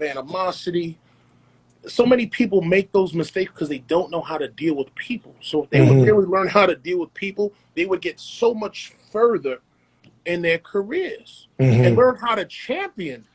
animosity. So many people make those mistakes because they don't know how to deal with people. So if they would really learn how to deal with people, they would get so much further in their careers and learn how to champion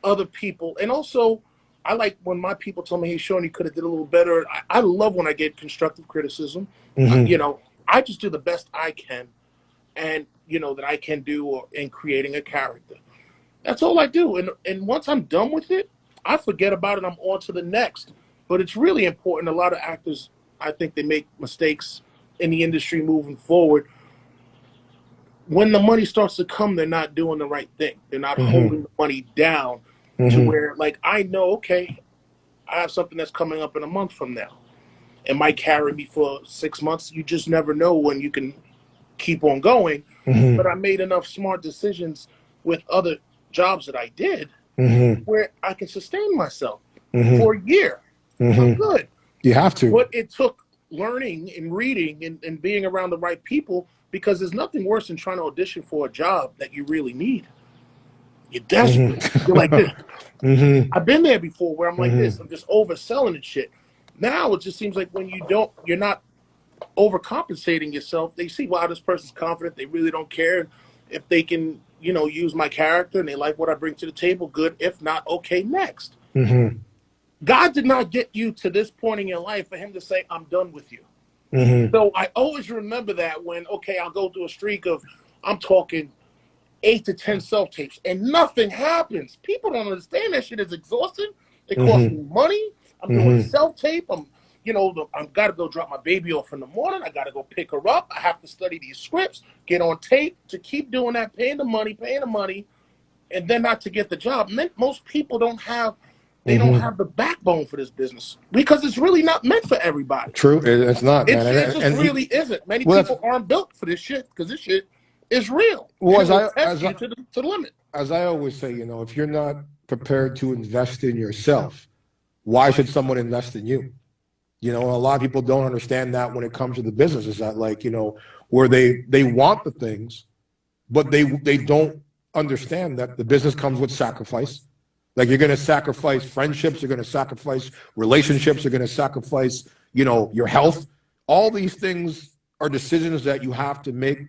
other people. And also, I like when my people tell me, hey, Sean, you could have did a little better. I love when I get constructive criticism. You know, I just do the best I can and, you know, that I can do in creating a character. That's all I do. And once I'm done with it, I forget about it. I'm on to the next. But it's really important. A lot of actors, I think they make mistakes in the industry moving forward. When the money starts to come, they're not doing the right thing. They're not holding the money down to where, like, I know, okay, I have something that's coming up in a month from now. It might carry me for 6 months. You just never know when you can keep on going. But I made enough smart decisions with other jobs that I did where I can sustain myself for a year. I'm good. You have to. But it took learning and reading and being around the right people, because there's nothing worse than trying to audition for a job that you really need. You're desperate. You're like this. I've been there before where I'm like this. I'm just overselling and shit. Now it just seems like when you're not overcompensating yourself. They see, wow, this person's confident. They really don't care. If they can, you know, use my character and they like what I bring to the table, good. If not, okay, next. God did not get you to this point in your life for him to say, I'm done with you. So I always remember that when, okay, I'll go through a streak of, I'm talking 8 to 10 self-tapes and nothing happens. People don't understand that shit is exhausting. It costs me money. I'm doing self-tape. I'm got to go drop my baby off in the morning. I got to go pick her up. I have to study these scripts, get on tape to keep doing that, paying the money, and then not to get the job. Most people don't have the backbone for this business because it's really not meant for everybody. True, it's not, man. It just really isn't. Many people aren't built for this shit because this shit is real. Well, to the limit. As I always say, you know, if you're not prepared to invest in yourself, why should someone invest in you? You know, a lot of people don't understand that when it comes to the business. Is that, like, you know, where they want the things, but they don't understand that the business comes with sacrifice. Like, you're going to sacrifice friendships, you're going to sacrifice relationships, you're going to sacrifice, you know, your health. All these things are decisions that you have to make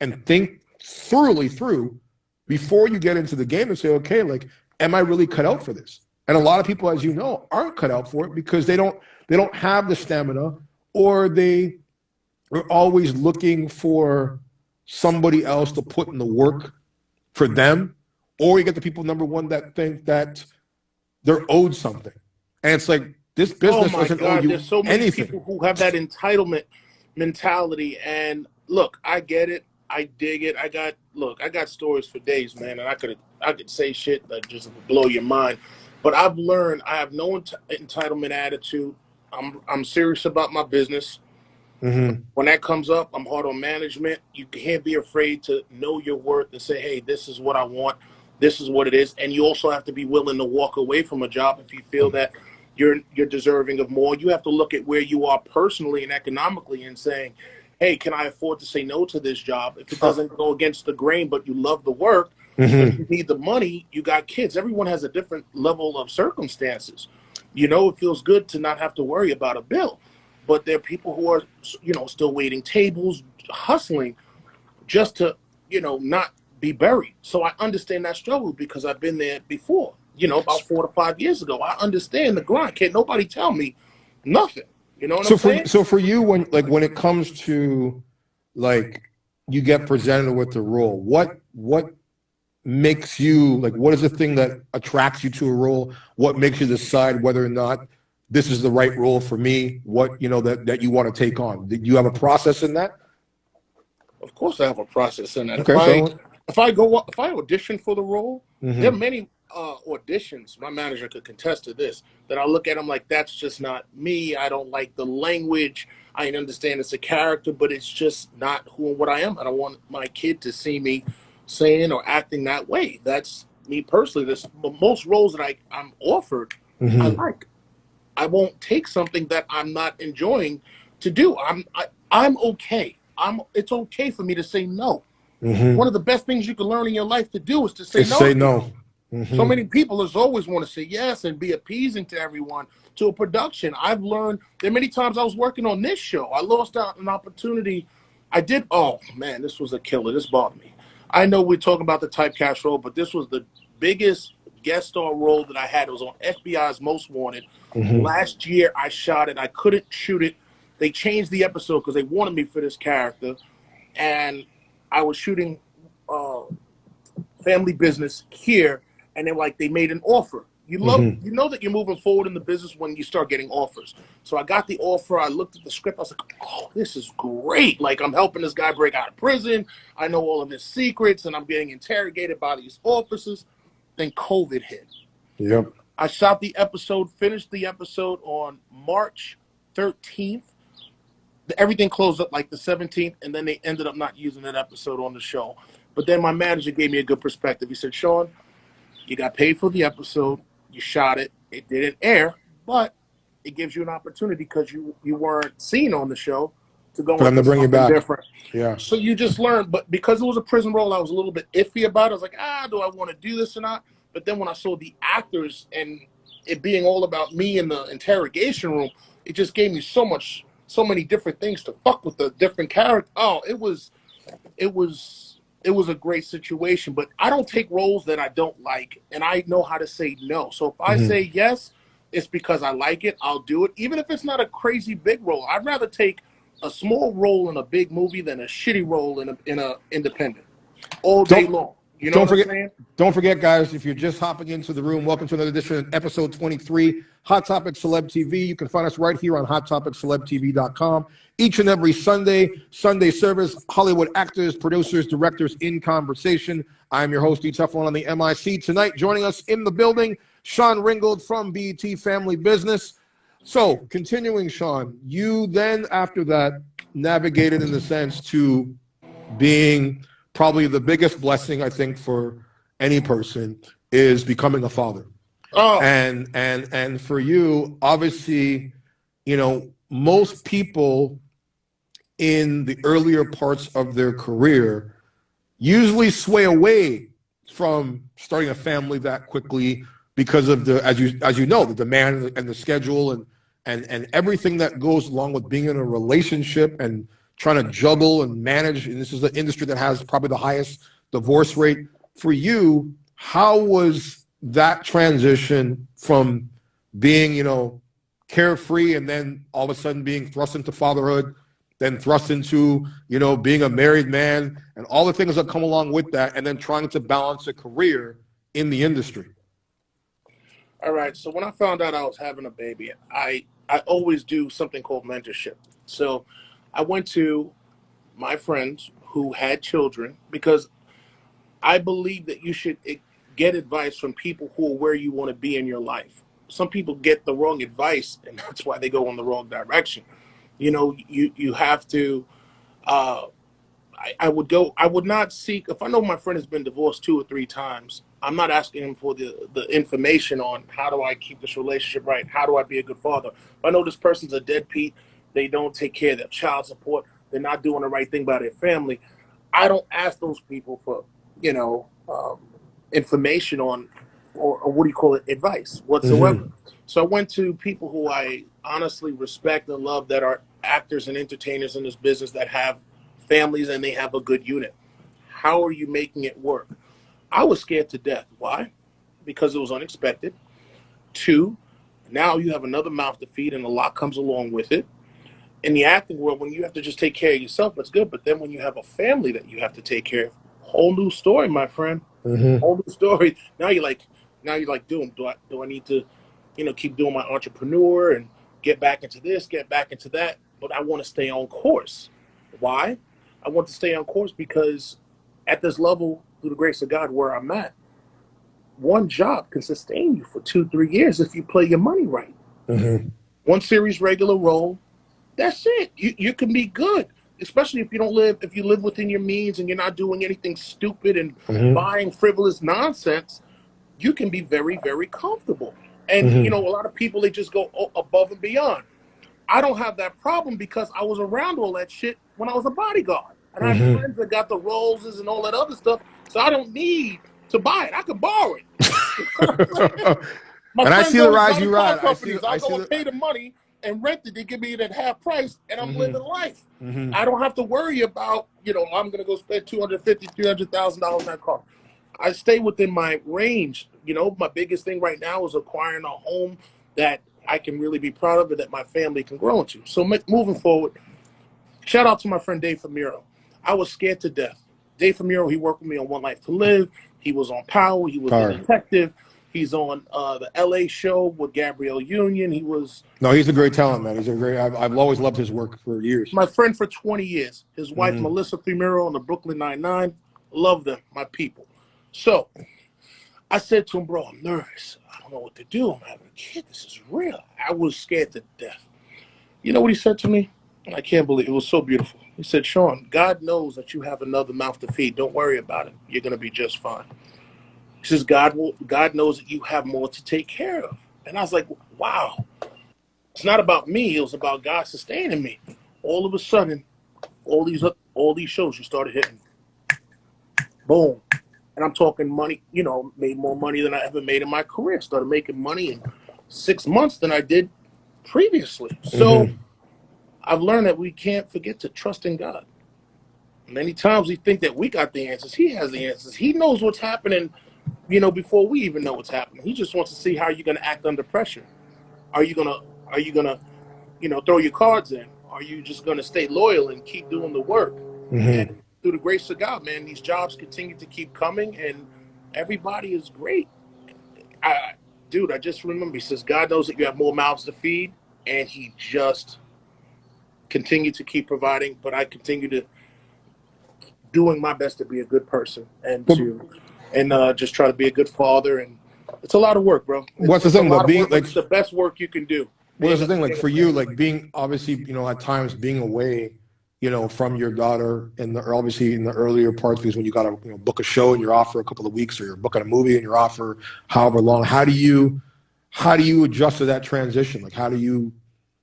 and think thoroughly through before you get into the game and say, okay, like, am I really cut out for this? And a lot of people, as you know, aren't cut out for it because they don't have the stamina, or they are always looking for somebody else to put in the work for them. Or you get the people, number one, that think that they're owed something. And it's like, this business doesn't owe you There's so many anything. people who have that entitlement mentality. And look, I get it. I dig it. I got stories for days, man. And I could say shit that just blow your mind. But I've learned I have no entitlement attitude. I'm serious about my business. When that comes up, I'm hard on management. You can't be afraid to know your worth and say, hey, this is what I want. This is what it is. And you also have to be willing to walk away from a job if you feel that you're deserving of more. You have to look at where you are personally and economically and saying, hey, can I afford to say no to this job? If it doesn't go against the grain, but you love the work, but you need the money, you got kids. Everyone has a different level of circumstances. You know, it feels good to not have to worry about a bill. But there are people who are, you know, still waiting tables, hustling just to, you know, not be buried. So I understand that struggle because I've been there before, you know, about 4 to 5 years ago. I understand the grind. Can't nobody tell me nothing. You know what I'm saying? So for you, when it comes to, like, you get presented with the role, what makes you, like, what is the thing that attracts you to a role? What makes you decide whether or not this is the right role for me? What, you know, that you want to take on? Do you have a process in that? Of course I have a process in that. Okay, If I audition for the role, there are many auditions, my manager could contest to this, that I look at them like, that's just not me. I don't like the language. I understand it's a character, but it's just not who and what I am. I don't want my kid to see me saying or acting that way. That's me personally. Most roles that I'm offered, I like. I won't take something that I'm not enjoying to do. I'm okay. It's okay for me to say no. One of the best things you can learn in your life to do is to say no. Say no. So many people just always want to say yes and be appeasing to everyone to a production. I've learned that many times I was working on this show. I lost out an opportunity. Oh man, this was a killer. This bothered me. I know we're talking about the typecast role, but this was the biggest guest star role that I had. It was on FBI's Most Wanted. Last year I shot it. I couldn't shoot it. They changed the episode because they wanted me for this character. And I was shooting Family Business here, and then they made an offer. You know that you're moving forward in the business when you start getting offers. So I got the offer. I looked at the script. I was like, oh, this is great. I'm helping this guy break out of prison. I know all of his secrets, and I'm getting interrogated by these officers. Then COVID hit. Yep. I shot the episode, finished the episode on March 13th. Everything closed up the 17th, and then they ended up not using that episode on the show. But then my manager gave me a good perspective. He said, Sean, you got paid for the episode. You shot it. It didn't air, but it gives you an opportunity because you weren't seen on the show to go into bring you back. Different. Yeah. So you just learn. But because it was a prison role, I was a little bit iffy about it. I was like, do I want to do this or not? But then when I saw the actors and it being all about me in the interrogation room, it just gave me so many different things to fuck with the different characters. Oh, it was a great situation, but I don't take roles that I don't like, and I know how to say no. So if I say yes, it's because I like it. I'll do it, even if it's not a crazy big role. I'd rather take a small role in a big movie than a shitty role in a independent all day long. You know what I'm saying? Don't forget, guys, if you're just hopping into the room, welcome to another edition of episode 23, Hot Topic Celeb TV. You can find us right here on HotTopicCelebTV.com. Each and every Sunday service, Hollywood actors, producers, directors in conversation. I'm your host, DTeflon on the MIC. Tonight, joining us in the building, Sean Ringgold from BET Family Business. So, continuing, Sean, you then, after that, navigated in the sense to being probably the biggest blessing, I think, for any person is becoming a father. Oh. And for you, obviously, most people in the earlier parts of their career usually sway away from starting a family that quickly because of as you know, the demand and the schedule and everything that goes along with being in a relationship and trying to juggle and manage. And this is an industry that has probably the highest divorce rate. For you, how was that transition from being, carefree and then all of a sudden being thrust into fatherhood, then thrust into, being a married man and all the things that come along with that, and then trying to balance a career in the industry? All right. So when I found out I was having a baby, I always do something called mentorship. So I went to my friends who had children because I believe that you should get advice from people who are where you want to be in your life. Some people get the wrong advice, and that's why they go in the wrong direction. You have to. I would not seek, if I know my friend has been divorced 2 or 3 times, I'm not asking him for the information on how do I keep this relationship right, how do I be a good father. If I know this person's a deadbeat, they don't take care of their child support, they're not doing the right thing by their family, I don't ask those people for, information on, or what do you call it, advice whatsoever. So I went to people who I honestly respect and love that are actors and entertainers in this business that have families and they have a good unit. How are you making it work? I was scared to death. Why? Because it was unexpected. 2, now you have another mouth to feed and a lot comes along with it. In the acting world, when you have to just take care of yourself, that's good. But then when you have a family that you have to take care of, whole new story, my friend. Whole new story. Now you're like, do I need to, keep doing my entrepreneur and get back into this, get back into that? But I want to stay on course. Why? I want to stay on course because at this level, through the grace of God, where I'm at, one job can sustain you for 2-3 years if you play your money right. One series regular role, that's it. You can be good, especially if you live within your means and you're not doing anything stupid and buying frivolous nonsense. You can be very, very comfortable. And a lot of people, they just go above and beyond. I don't have that problem because I was around all that shit when I was a bodyguard. And I have friends that got the Rolls and all that other stuff. So I don't need to buy it. I could borrow it. My And I friends see the always rise got you in car ride. companies. I I'll see go and pay the money and rent it. They give me it at half price, and I'm living life. Mm-hmm. I don't have to worry about, I'm going to go spend $250,000, $300,000 in that car. I stay within my range. My biggest thing right now is acquiring a home that I can really be proud of and that my family can grow into. So moving forward, shout out to my friend Dave Famiro. I was scared to death. Dave Famiro, he worked with me on One Life to Live. He was on Power. He was the detective. He's on the LA show with Gabrielle Union. No, he's a great talent, man. I've always loved his work for years. My friend for 20 years. His wife, Melissa Famiro, on the Brooklyn Nine-Nine. Love them, my people. So I said to him, bro, I'm nervous. I don't know what to do. I'm having a kid. This is real. I was scared to death. You know what he said to me? I can't believe it. It was so beautiful. He said, Sean, God knows that you have another mouth to feed. Don't worry about it. You're going to be just fine. He says, God knows that you have more to take care of. And I was like, wow. It's not about me. It was about God sustaining me. All of a sudden, all these shows you started hitting. Boom. And I'm talking money, made more money than I ever made in my career. Started making money in 6 months than I did previously. So I've learned that we can't forget to trust in God. Many times we think that we got the answers. He has the answers. He knows what's happening, before we even know what's happening. He just wants to see how you're going to act under pressure. Are you gonna, throw your cards in? Are you just going to stay loyal and keep doing the work? And through the grace of God, man, these jobs continue to keep coming, and everybody is great. I just remember, he says, God knows that you have more mouths to feed, and he just continued to keep providing, but I continue to doing my best to be a good person and just try to be a good father. And it's a lot of work, bro. What's the thing though? Being like, it's the best work you can do. Well, that's the thing. Like for you, like being obviously, at times being away, from your daughter, and obviously in the earlier parts, because when you got to book a show and you're off for a couple of weeks, or you're booking a movie and you're off for however long. How do you adjust to that transition? Like how do you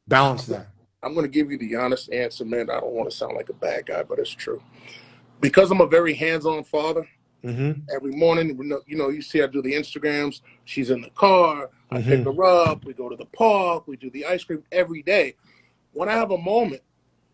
balance that? I'm going to give you the honest answer, man. I don't want to sound like a bad guy, but it's true. Because I'm a very hands-on father. Every morning, you see I do the Instagrams. She's in the car. I pick her up. We go to the park. We do the ice cream every day. When I have a moment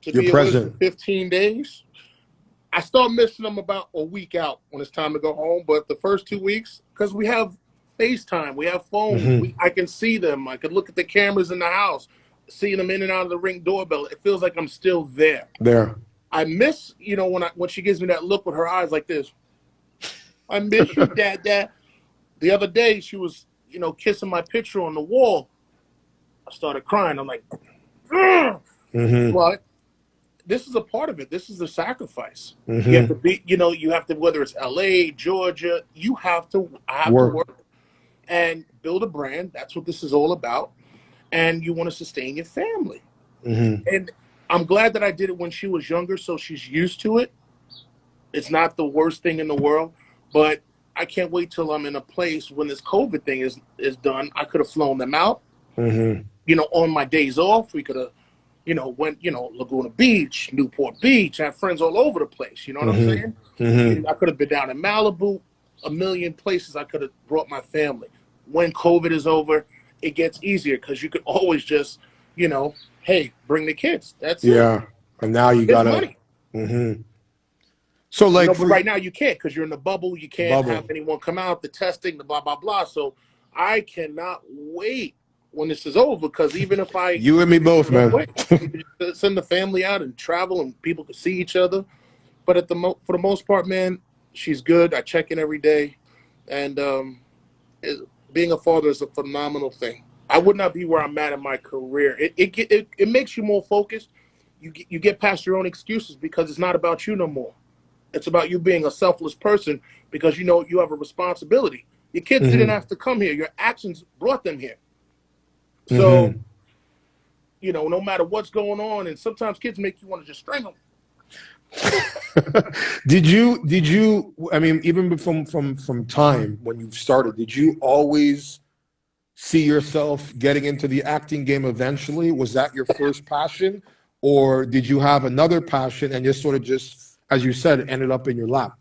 to be away for 15 days, I start missing them about a week out when it's time to go home. But the first 2 weeks, because we have FaceTime, we have phones, I can see them. I can look at the cameras in the house, seeing them in and out of the Ring doorbell. It feels like I'm still there. I miss, when she gives me that look with her eyes like this. I miss you, Dad. The other day, she was, kissing my picture on the wall. I started crying. I'm like, well, this is a part of it. This is a sacrifice. You have to be, you have to, whether it's LA, Georgia, I have to work and build a brand. That's what this is all about. And you want to sustain your family. And I'm glad that I did it when she was younger, so she's used to it. It's not the worst thing in the world. But I can't wait till I'm in a place when this COVID thing is done. I could have flown them out. On my days off, we could have, went, Laguna Beach, Newport Beach. I have friends all over the place. You know what I'm saying? I could have been down in Malibu, a million places I could have brought my family. When COVID is over, it gets easier because you could always just, hey, bring the kids. That's it. Yeah. And now you got to. money. So like but right now you can't because you're in the bubble. You can't have anyone come out, the testing, the blah, blah, blah. So I cannot wait when this is over because even if I... You and me both, man. Send the family out and travel and people can see each other. But for the most part, man, she's good. I check in every day. And being a father is a phenomenal thing. I would not be where I'm at in my career. It makes you more focused. You get past your own excuses because it's not about you no more. It's about you being a selfless person because you have a responsibility. Your kids didn't have to come here. Your actions brought them here. So, no matter what's going on, and sometimes kids make you want to just strangle them. Did you, I mean, even from time when you started, did you always see yourself getting into the acting game eventually? Was that your first passion? Or did you have another passion and just sort of as you said, ended up in your lap?